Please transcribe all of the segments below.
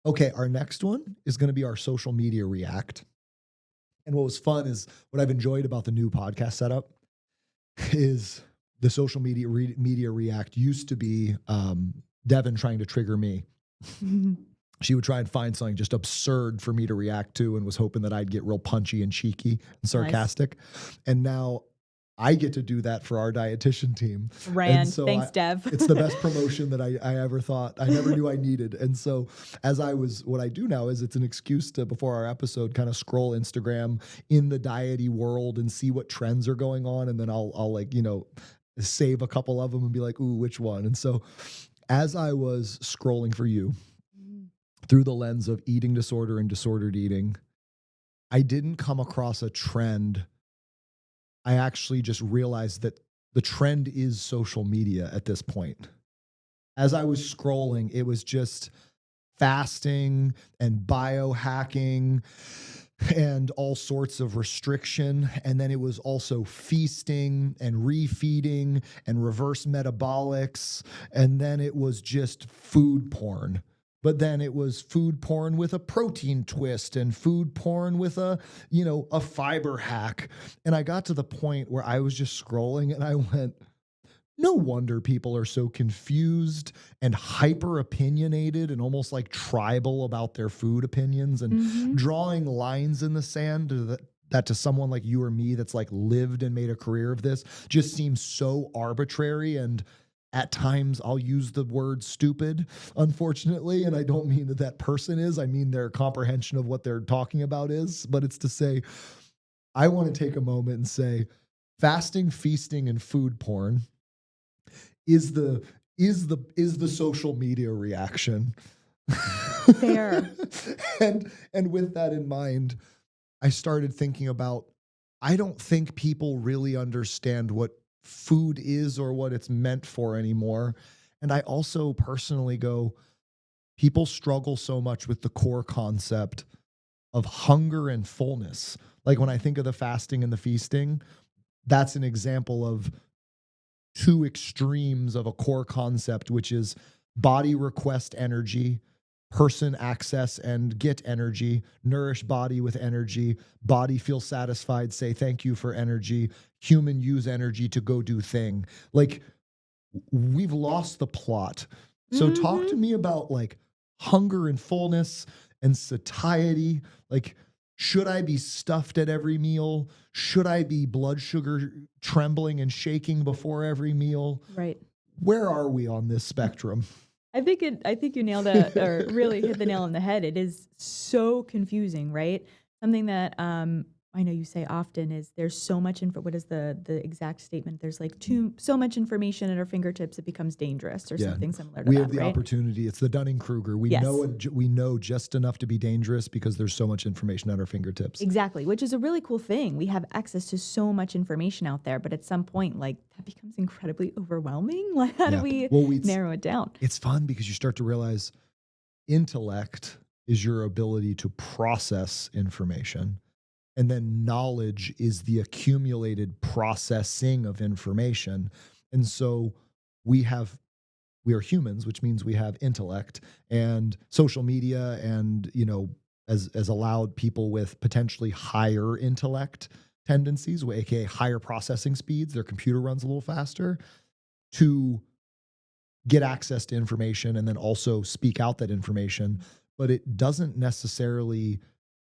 Okay, our next one is going to be our social media react. And what was fun is what I've enjoyed about the new podcast setup is the social media react used to be Devin trying to trigger me. She would try and find something just absurd for me to react to and was hoping that I'd get real punchy and cheeky and sarcastic. And now I get to do that for our dietitian team. Rand, thanks, Dev. It's the best promotion that I ever thought. I never knew I needed. And so what I do now is it's an excuse to, before our episode, kind of scroll Instagram in the diety world and see what trends are going on. And then I'll like, save a couple of them and be like, ooh, which one? And so as I was scrolling for you, through the lens of eating disorder and disordered eating, I didn't come across a trend. I actually just realized that the trend is social media at this point. As I was scrolling, it was just fasting and biohacking and all sorts of restriction. And then it was also feasting and refeeding and reverse metabolics. And then it was just food porn. But then it was food porn with a protein twist and food porn with a fiber hack. And I got to the point where I was just scrolling and I went, no wonder people are so confused and hyper opinionated and almost like tribal about their food opinions and drawing lines in the sand that to someone like you or me that's like lived and made a career of this just seems so arbitrary. And at times I'll use the word stupid, unfortunately. And I don't mean that person is, I mean their comprehension of what they're talking about is, but it's to say, I want to take a moment and say fasting, feasting, and food porn is the social media reaction. Fair. and with that in mind, I started thinking about, I don't think people really understand what food is or what it's meant for anymore. And I also personally go, people struggle so much with the core concept of hunger and fullness. Like when I think of the fasting and the feasting, that's an example of two extremes of a core concept, which is body request energy, person access and get energy, nourish body with energy, body feel satisfied, say thank you for energy, human use energy to go do thing. Like we've lost the plot. So talk to me about like hunger and fullness and satiety. Like, should I be stuffed at every meal? Should I be blood sugar trembling and shaking before every meal? Right. Where are we on this spectrum? I think you nailed it, or really hit the nail on the head. It is so confusing, right? Something that I know you say often is there's so much what is the exact statement? There's like so much information at our fingertips it becomes dangerous, or something similar to we that. Have the right? opportunity. It's the Dunning-Kruger. We know just enough to be dangerous because there's so much information at our fingertips. Exactly, which is a really cool thing. We have access to so much information out there, but at some point, like that becomes incredibly overwhelming. Like, how do we narrow it down? It's fun because you start to realize intellect is your ability to process information. And then knowledge is the accumulated processing of information. And so we are humans, which means we have intellect, and social media and, as allowed people with potentially higher intellect tendencies, aka higher processing speeds, their computer runs a little faster, to get access to information and then also speak out that information. But it doesn't necessarily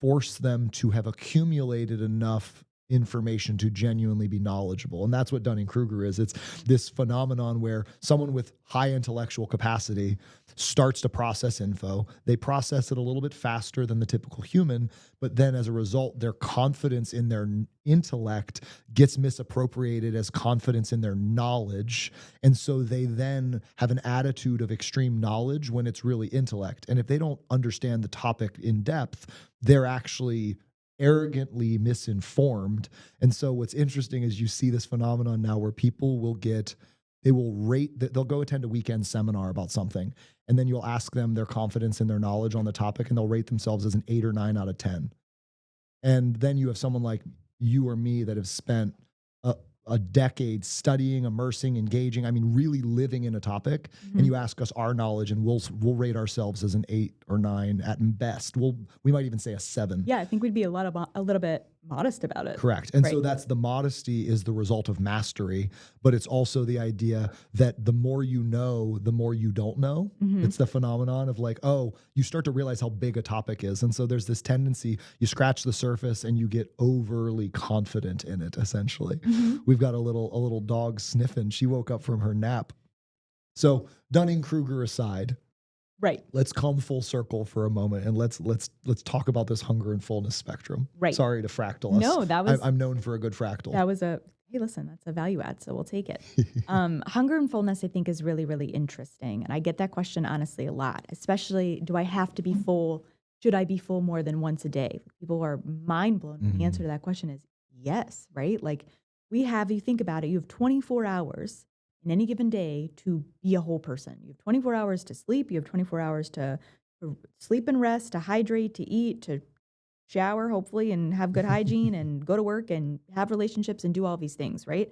force them to have accumulated enough information to genuinely be knowledgeable. And that's what Dunning-Kruger is. It's this phenomenon where someone with high intellectual capacity starts to process info. They process it a little bit faster than the typical human, but then as a result, their confidence in their intellect gets misappropriated as confidence in their knowledge. And so they then have an attitude of extreme knowledge when it's really intellect. And if they don't understand the topic in depth, they're actually arrogantly misinformed. And so what's interesting is you see this phenomenon now where people they'll go attend a weekend seminar about something, and then you'll ask them their confidence in their knowledge on the topic, and they'll rate themselves as an 8 or 9 out of 10. And then you have someone like you or me that have spent a decade studying, immersing, engaging, I mean, really living in a topic, and you ask us our knowledge, and we'll rate ourselves as an 8 or 9 at best. We might even say a 7. Yeah, I think we'd be a little bit modest about it. Correct. And Right. so that's the modesty is the result of mastery, but it's also the idea that the more you know, the more you don't know. It's the phenomenon of like, oh, you start to realize how big a topic is. And so there's this tendency, you scratch the surface and you get overly confident in it, essentially. We've got a little dog sniffing. She woke up from her nap. So Dunning-Kruger aside, Right. let's come full circle for a moment and let's talk about this hunger and fullness spectrum. Right. Sorry to fractal us. No, that was I'm known for a good fractal. That was hey, listen, that's a value add, so we'll take it. Hunger and fullness, I think, is really, really interesting. And I get that question, honestly, a lot, especially, do I have to be full? Should I be full more than once a day? People are mind blown when the answer to that question is yes, right? Like you think about it, you have 24 hours in any given day to be a whole person. You have 24 hours to sleep. You have 24 hours to sleep and rest, to hydrate, to eat, to shower, hopefully, and have good hygiene and go to work and have relationships and do all these things, right?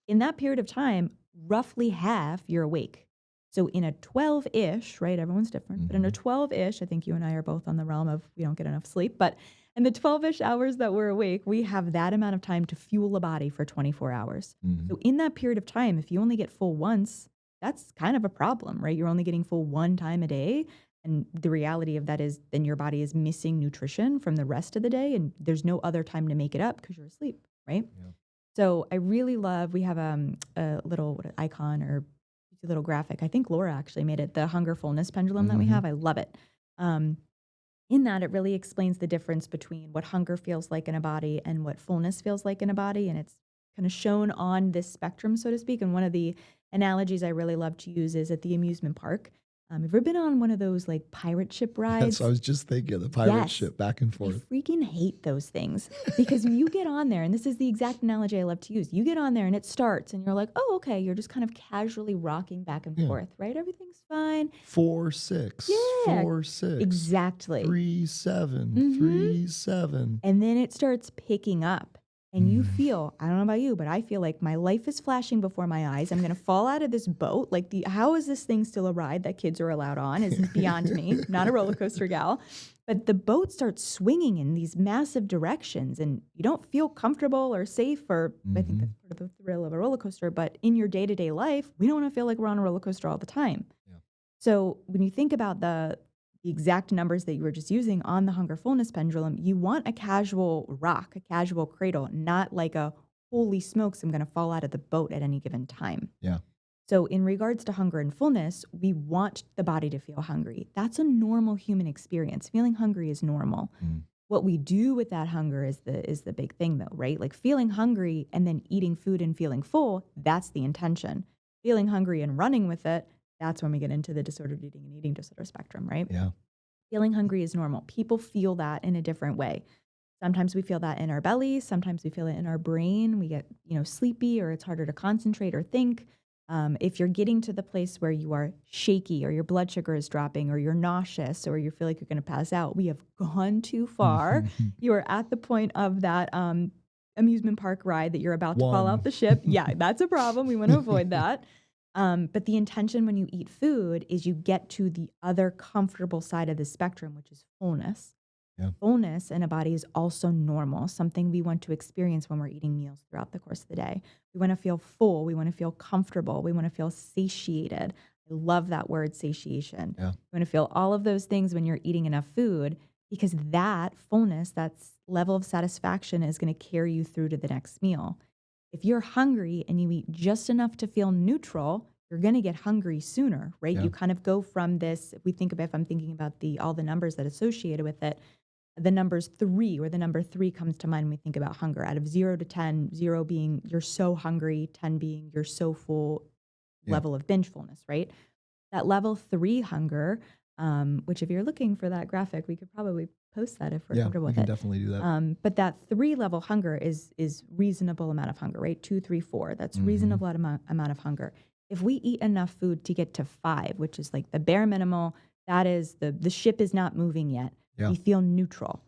In that period of time, roughly half you're awake. So in a 12-ish, right? Everyone's different, but in a 12-ish, I think you and I are both on the realm of we don't get enough sleep, but in the 12-ish hours that we're awake, we have that amount of time to fuel a body for 24 hours. So in that period of time, if you only get full once, that's kind of a problem, right? You're only getting full one time a day. And the reality of that is then your body is missing nutrition from the rest of the day, and there's no other time to make it up because you're asleep, right? Yeah. So I really love, we have a little icon or little graphic. I think Laura actually made it, the hunger fullness pendulum that we have. I love it. In that, it really explains the difference between what hunger feels like in a body and what fullness feels like in a body. And it's kind of shown on this spectrum, so to speak. And one of the analogies I really love to use is at the amusement park. Have you ever been on one of those like pirate ship rides? Yes, I was just thinking of the pirate ship back and forth. I freaking hate those things because when you get on there, and this is the exact analogy I love to use, you get on there and it starts and you're like, oh, okay, you're just kind of casually rocking back and forth, right? Everything's fine. 4, 6, Yeah, 4, 6. Exactly. 3, 7, 3, 7. And then it starts picking up. And you feel, I don't know about you, but I feel like my life is flashing before my eyes. I'm going to fall out of this boat. Like, how is this thing still a ride that kids are allowed on? Is beyond me. Not a roller coaster gal. But the boat starts swinging in these massive directions, and you don't feel comfortable or safe, or I think that's part of the thrill of a roller coaster. But in your day-to-day life, we don't want to feel like we're on a roller coaster all the time. Yeah. So when you think about the exact numbers that you were just using on the hunger fullness pendulum, you want a casual rock, a casual cradle, not like a holy smokes, I'm going to fall out of the boat at any given time. Yeah. So in regards to hunger and fullness, we want the body to feel hungry. That's a normal human experience. Feeling hungry is normal. What we do with that hunger is the big thing though, right? Like feeling hungry and then eating food and feeling full, that's the intention. Feeling hungry and running with it, that's when we get into the disordered eating and eating disorder spectrum, right? Yeah. Feeling hungry is normal. People feel that in a different way. Sometimes we feel that in our belly. Sometimes we feel it in our brain. We get, sleepy, or it's harder to concentrate or think. If you're getting to the place where you are shaky or your blood sugar is dropping or you're nauseous or you feel like you're going to pass out, we have gone too far. You are at the point of that amusement park ride that you're about to fall off the ship. Yeah, that's a problem. We want to avoid that. But the intention when you eat food is you get to the other comfortable side of the spectrum, which is fullness. Yeah. Fullness in a body is also normal, something we want to experience when we're eating meals throughout the course of the day. We want to feel full. We want to feel comfortable. We want to feel satiated. I love that word, satiation. Yeah. You want to feel all of those things when you're eating enough food, because that fullness, that level of satisfaction is going to carry you through to the next meal. If you're hungry and you eat just enough to feel neutral, you're going to get hungry sooner, right? Yeah. You kind of go from this, if I'm thinking about all the numbers that are associated with it, the numbers 3, or the number 3 comes to mind when we think about hunger. Out of 0 to 10, 0 being you're so hungry, 10 being you're so full, level of binge fullness, right? That level 3 hunger, which if you're looking for that graphic, we could probably post that if we're comfortable with it. Yeah, we can definitely do that. But that 3 level hunger is reasonable amount of hunger, right? 2, 3, 4. That's reasonable amount of hunger. If we eat enough food to get to 5, which is like the bare minimal, that is the ship is not moving yet. Yeah. We feel neutral.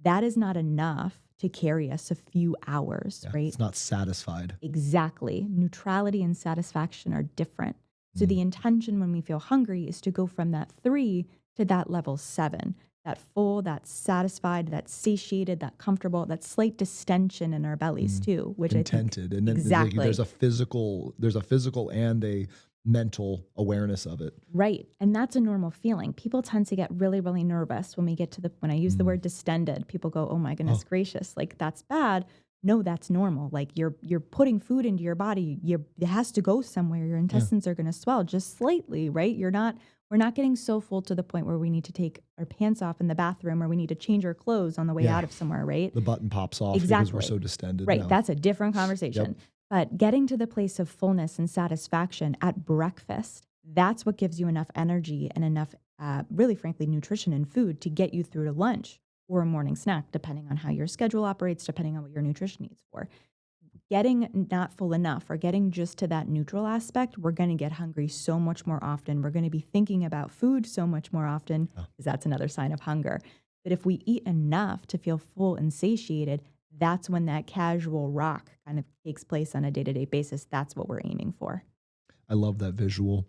that is not enough to carry us a few hours, Yeah, right? it's not satisfied. Exactly. Neutrality and satisfaction are different. So Mm, the intention when we feel hungry is to go from that 3 to that level 7, that full, that satisfied, that satiated, that comfortable, that slight distension in our bellies mm. too, which I think Contented. And then exactly. there's a physical and a mental awareness of it. Right. And that's a normal feeling. People tend to get really, really nervous when we get to when I use the Mm. word distended, people go, "Oh my goodness Oh, gracious, like that's bad." No, that's normal. Like you're putting food into your body. It has to go somewhere. Your yeah. intestines are going to swell just slightly, right? We're not getting so full to the point where we need to take our pants off in the bathroom or we need to change our clothes on the way Yeah. out of somewhere, right? The button pops off because we're Exactly. so distended. Right. No. That's a different Yep. conversation. But getting to the place of fullness and satisfaction at breakfast, that's what gives you enough energy and enough, really frankly, nutrition and food to get you through to lunch or a morning snack, depending on how your schedule operates, depending on what your nutrition needs for. Getting not full enough or getting just to that neutral aspect, we're going to get hungry so much more often. We're going to be thinking about food so much more often Yeah. because that's another sign of hunger. But if we eat enough to feel full and satiated, that's when that casual rock kind of takes place on a day-to-day basis. That's what we're aiming for. I love that visual.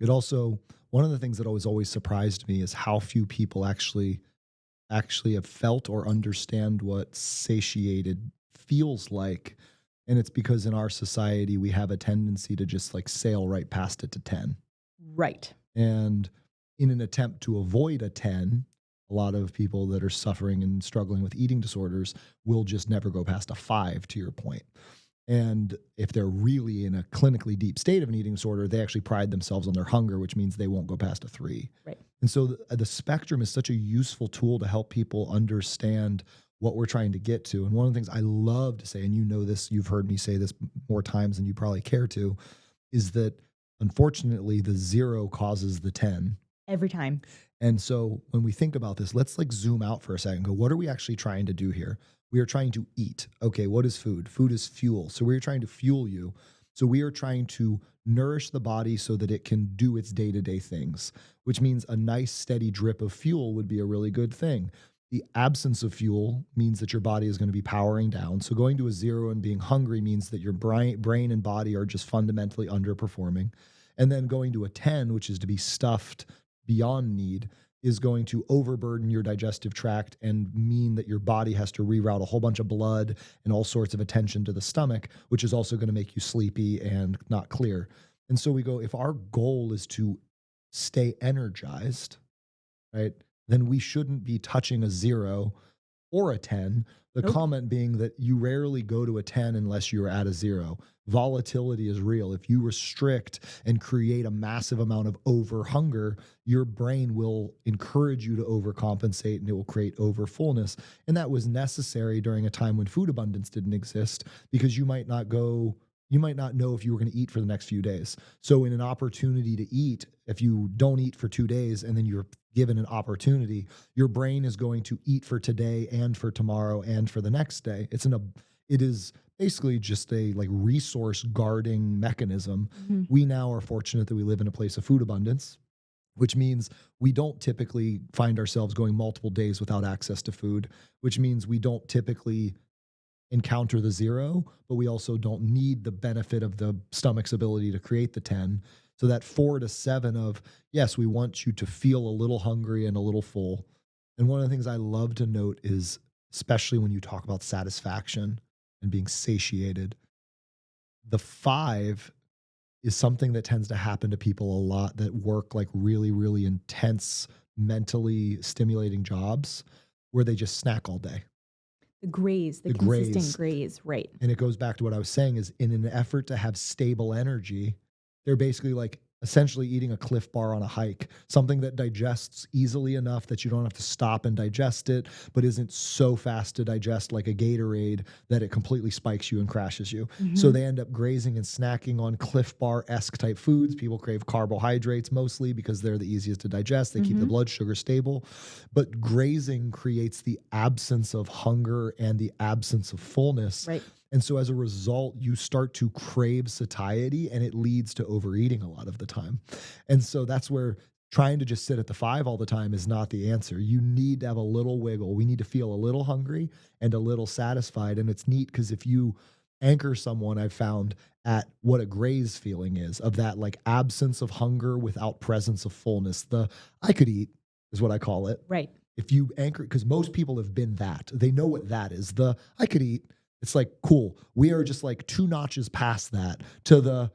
It also, one of the things that always surprised me is how few people actually have felt or understand what satiated feels like. And it's because in our society we have a tendency to just like sail right past it to 10. Right. And in an attempt to avoid a 10, a lot of people that are suffering and struggling with eating disorders will just never go past a 5, to your point. And if they're really in a clinically deep state of an eating disorder, they actually pride themselves on their hunger, which means they won't go past a 3. Right. And so the spectrum is such a useful tool to help people understand what we're trying to get to. And one of the things I love to say, and you know this, you've heard me say this more times than you probably care to, is that unfortunately the 0 causes the 10. Every time. And so when we think about this, let's like zoom out for a second and go, what are we actually trying to do here? We are trying to eat. Okay, what is food? Food is fuel. So we're trying to fuel you. So we are trying to nourish the body so that it can do its day-to-day things, which means a nice steady drip of fuel would be a really good thing. The absence of fuel means that your body is going to be powering down. So going to a 0 and being hungry means that your brain and body are just fundamentally underperforming. And then going to a 10, which is to be stuffed beyond need, is going to overburden your digestive tract and mean that your body has to reroute a whole bunch of blood and all sorts of attention to the stomach, which is also going to make you sleepy and not clear. And so we go, if our goal is to stay energized, right, then we shouldn't be touching a 0 or a 10. The Nope. comment being that you rarely go to a 10 unless you're at a 0. Volatility is real. If you restrict and create a massive amount of over hunger, your brain will encourage you to overcompensate and it will create over fullness. And that was necessary during a time when food abundance didn't exist because you might not know if you were going to eat for the next few days. So in an opportunity to eat, if you don't eat for 2 days and then you're given an opportunity, your brain is going to eat for today and for tomorrow and for the next day. It is basically just a like resource guarding mechanism. Mhm. We now are fortunate that we live in a place of food abundance, which means we don't typically find ourselves going multiple days without access to food, which means we don't typically encounter the 0, but we also don't need the benefit of the stomach's ability to create the 10. So that 4 to 7 of, yes, we want you to feel a little hungry and a little full. And one of the things I love to note is, especially when you talk about satisfaction and being satiated, the 5 is something that tends to happen to people a lot that work like really, really intense, mentally stimulating jobs where they just snack all day. The The consistent graze. graze, right. And it goes back to what I was saying is in an effort to have stable energy, they're basically like essentially eating a Cliff Bar on a hike, something that digests easily enough that you don't have to stop and digest it, but isn't so fast to digest like a Gatorade that it completely spikes you and crashes you. So Mhm. they end up grazing and snacking on Cliff Bar-esque type foods. People crave carbohydrates mostly because they're the easiest to digest. They keep the Mhm. blood sugar stable. But grazing creates the absence of hunger and the absence of fullness. Right. And so as a result, you start to crave satiety and it leads to overeating a lot of the time. And so that's where trying to just sit at the 5 all the time is not the answer. You need to have a little wiggle. We need to feel a little hungry and a little satisfied. And it's neat because if you anchor someone, I've found, at what a graze feeling is, of that like absence of hunger without presence of fullness. The I could eat is what I call it. Right. If you anchor, because most people have been that, they know what that is. The I could eat. It's like, cool. We are just like 2 notches past that to the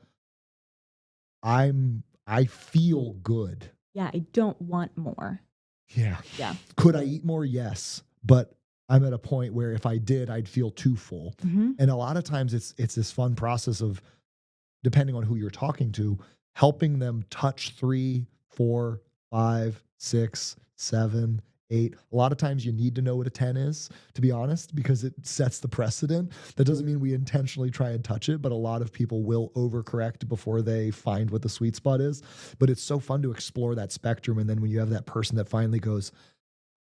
I feel good. Yeah, I don't want more. Yeah. Yeah. Could I eat more? Yes. But I'm at a point where if I did, I'd feel too full. Mhm. And a lot of times it's this fun process of, depending on who you're talking to, helping them touch 3, 4, 5, 6, 7, 8. A lot of times you need to know what a 10 is, to be honest, because it sets the precedent. That doesn't mean we intentionally try and touch it, but a lot of people will overcorrect before they find what the sweet spot is. But it's so fun to explore that spectrum. And then when you have that person that finally goes,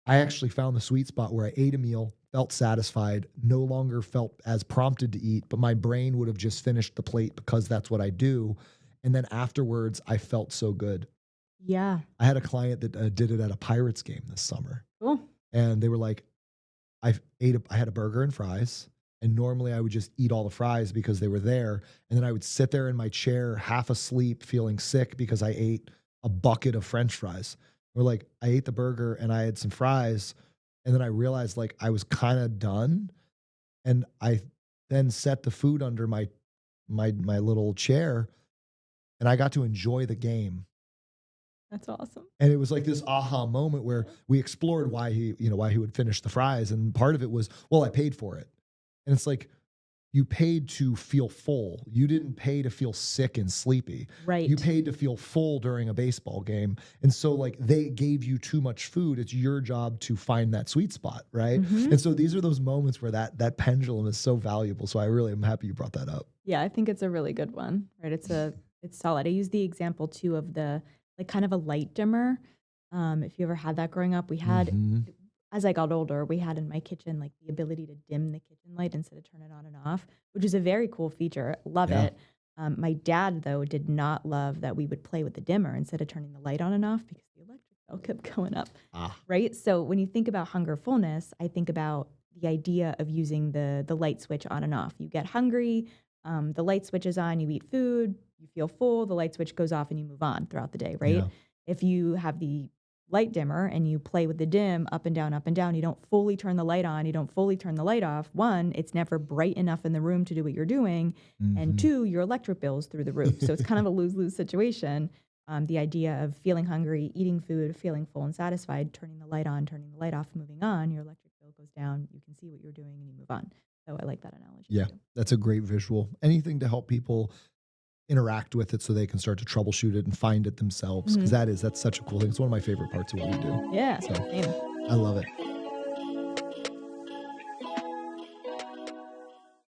I actually found the sweet spot where I ate a meal, felt satisfied, no longer felt as prompted to eat, but my brain would have just finished the plate because that's what I do. And then afterwards, I felt so good. Yeah. I had a client that did it at a Pirates game this summer, Cool. and they were like, I had a burger and fries, and normally I would just eat all the fries because they were there, and then I would sit there in my chair, half asleep, feeling sick because I ate a bucket of French fries. Or like I ate the burger and I had some fries, and then I realized like I was kind of done, and I then set the food under my little chair, and I got to enjoy the game. That's awesome. And it was like this aha moment where we explored why he would finish the fries. And part of it was, well, I paid for it. And it's like, you paid to feel full. You didn't pay to feel sick and sleepy. Right. You paid to feel full during a baseball game. And so like they gave you too much food. It's your job to find that sweet spot. Right. Mhm. And so these are those moments where that pendulum is so valuable. So I really am happy you brought that up. Yeah, I think it's a really good one, right? It's solid. I use the example too of the like kind of a light dimmer. If you ever had that growing up, we had Mhm. as I got older, we had in my kitchen like the ability to dim the kitchen light instead of turn it on and off, which is a very cool feature. Love Yeah. it. My dad though did not love that we would play with the dimmer instead of turning the light on and off because the electric bill kept going up. Ah, Right? So when you think about hunger fullness, I think about the idea of using the light switch on and off. You get hungry, the light switch is on, you eat food, you feel full, the light switch goes off and you move on throughout the day, right? yeah. If you have the light dimmer and you play with the dim up and down, you don't fully turn the light on, you don't fully turn the light off. One, it's never bright enough in the room to do what you're doing. And Mhm. two, your electric bill's through the roof. So it's kind of a lose-lose situation. The idea of feeling hungry, eating food, feeling full and satisfied, turning the light on, turning the light off, moving on, your electric bill goes down, you can see what you're doing and you move on. So I like that analogy Yeah, too. that's a great visual. Anything to help people interact with it so they can start to troubleshoot it and find it themselves. Because Mhm. that's such a cool thing. It's one of my favorite parts of what we do. Yeah, So same. I love it.